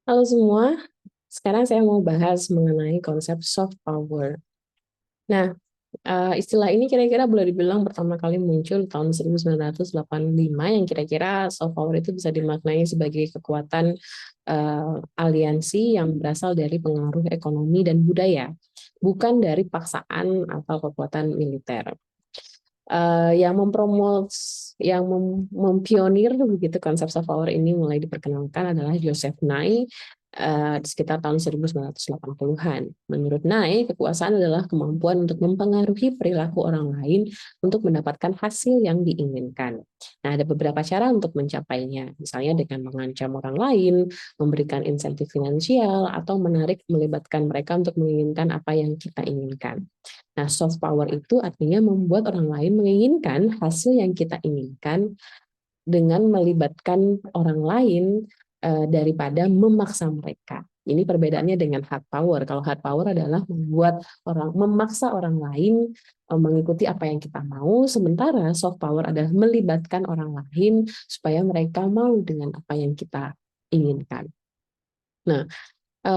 Halo semua, sekarang saya mau bahas mengenai konsep soft power. Nah, istilah ini kira-kira boleh dibilang pertama kali muncul tahun 1985 yang kira-kira soft power itu bisa dimaknai sebagai kekuatan aliansi yang berasal dari pengaruh ekonomi dan budaya, bukan dari paksaan atau kekuatan militer. Yang mempionir begitu konsep soft power ini mulai diperkenalkan adalah Joseph Nye di sekitar tahun 1980-an. Menurut Nye, kekuasaan adalah kemampuan untuk mempengaruhi perilaku orang lain untuk mendapatkan hasil yang diinginkan. Nah, ada beberapa cara untuk mencapainya, misalnya dengan mengancam orang lain, memberikan insentif finansial, atau melibatkan mereka untuk menginginkan apa yang kita inginkan. Nah, soft power itu artinya membuat orang lain menginginkan hasil yang kita inginkan dengan melibatkan orang lain daripada memaksa mereka. Ini perbedaannya dengan hard power. Kalau hard power adalah memaksa orang lain mengikuti apa yang kita mau, sementara soft power adalah melibatkan orang lain supaya mereka mau dengan apa yang kita inginkan. Nah,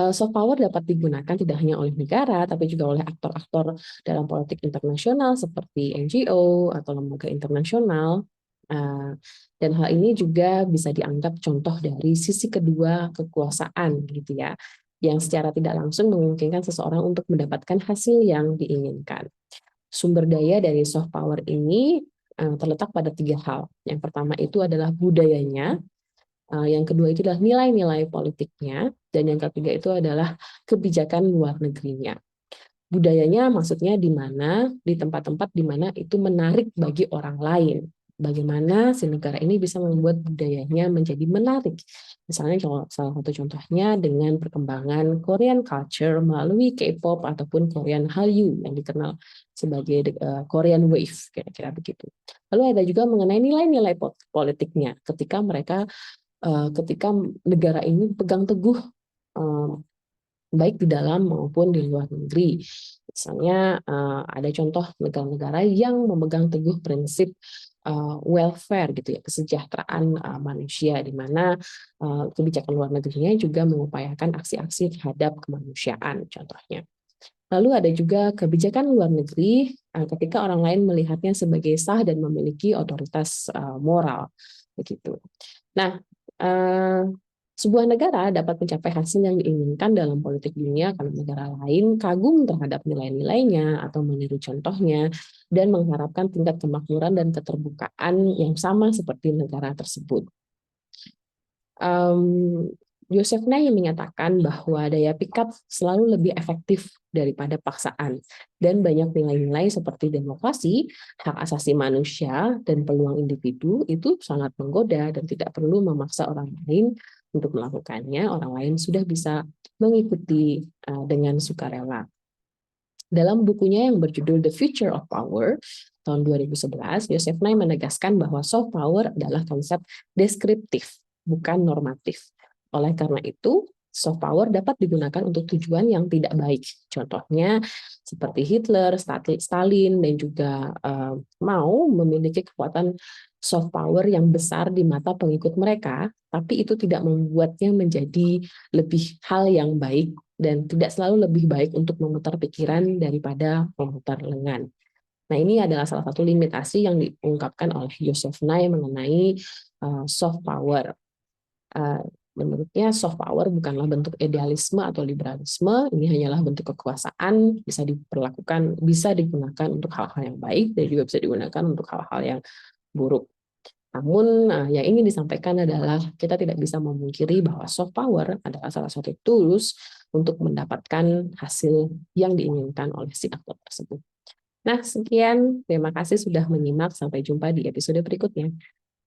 soft power dapat digunakan tidak hanya oleh negara, tapi juga oleh aktor-aktor dalam politik internasional seperti NGO atau lembaga internasional. Dan hal ini juga bisa dianggap contoh dari sisi kedua kekuasaan, gitu ya, yang secara tidak langsung memungkinkan seseorang untuk mendapatkan hasil yang diinginkan. Sumber daya dari soft power ini terletak pada tiga hal. Yang pertama itu adalah budayanya, yang kedua itu adalah nilai-nilai politiknya, dan yang ketiga itu adalah kebijakan luar negerinya. Budayanya maksudnya di tempat-tempat di mana itu menarik bagi orang lain. Bagaimana si negara ini bisa membuat budayanya menjadi menarik. Misalnya salah satu contohnya dengan perkembangan Korean culture melalui K-pop ataupun Korean Hallyu yang dikenal sebagai Korean Wave, kira-kira begitu. Lalu ada juga mengenai nilai-nilai politiknya ketika negara ini pegang teguh baik di dalam maupun di luar negeri. Misalnya ada contoh negara-negara yang memegang teguh prinsip welfare gitu ya, kesejahteraan manusia, di mana kebijakan luar negerinya juga mengupayakan aksi-aksi terhadap kemanusiaan contohnya. Lalu ada juga kebijakan luar negeri ketika orang lain melihatnya sebagai sah dan memiliki otoritas moral begitu. Nah, eh, sebuah negara dapat mencapai hasil yang diinginkan dalam politik dunia karena negara lain kagum terhadap nilai-nilainya atau meniru contohnya dan mengharapkan tingkat kemakmuran dan keterbukaan yang sama seperti negara tersebut. Um, Joseph Nye menyatakan bahwa daya pikat selalu lebih efektif daripada paksaan, dan banyak nilai-nilai seperti demokrasi, hak asasi manusia, dan peluang individu itu sangat menggoda dan tidak perlu memaksa orang lain untuk melakukannya. Orang lain sudah bisa mengikuti dengan sukarela. Dalam bukunya yang berjudul The Future of Power tahun 2011, Joseph Nye menegaskan bahwa soft power adalah konsep deskriptif, bukan normatif. Oleh karena itu, soft power dapat digunakan untuk tujuan yang tidak baik. Contohnya seperti Hitler, Stalin, dan juga Mao memiliki kekuatan soft power yang besar di mata pengikut mereka, tapi itu tidak membuatnya menjadi lebih hal yang baik dan tidak selalu lebih baik untuk memutar pikiran daripada memutar lengan. Nah, ini adalah salah satu limitasi yang diungkapkan oleh Joseph Nye mengenai soft power. Uh, Menurutnya soft power bukanlah bentuk idealisme atau liberalisme, ini hanyalah bentuk kekuasaan, bisa digunakan untuk hal-hal yang baik dan juga bisa digunakan untuk hal-hal yang buruk. Namun yang ingin disampaikan adalah kita tidak bisa memungkiri bahwa soft power adalah salah satu tools untuk mendapatkan hasil yang diinginkan oleh si aktor tersebut. Nah, sekian. Terima kasih sudah menyimak. Sampai jumpa di episode berikutnya.